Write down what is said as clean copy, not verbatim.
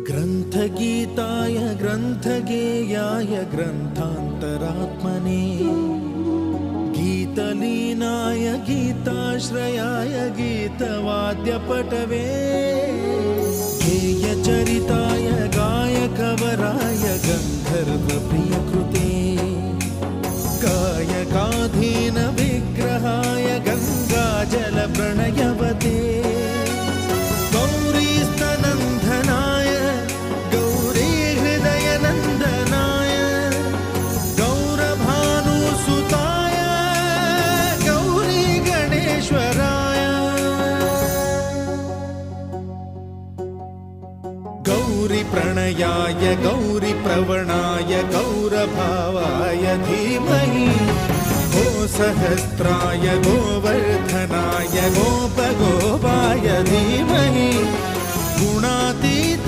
ग्रन्थगीताय ग्रन्थगेयाय ग्रन्थान्तरात्मने गीतलीनाय गीताश्रयाय गीतवाद्यपटवे गेयचरिताय गायकवराय गन्धर्वप्रियकृते गायकाधीन विग्रहाय गङ्गाजलप्रणयवते गौरीस्तनन्दनाय गौरीहृदयनन्दनाय गौरभानुसुताय गौरीगणेश्वराय गौरीप्रणयाय गौरीप्रवणाय गौरभावाय धीमहि गोसहस्राय गोवर्धनाय गोपगोपाय धीमहि गुणातीताय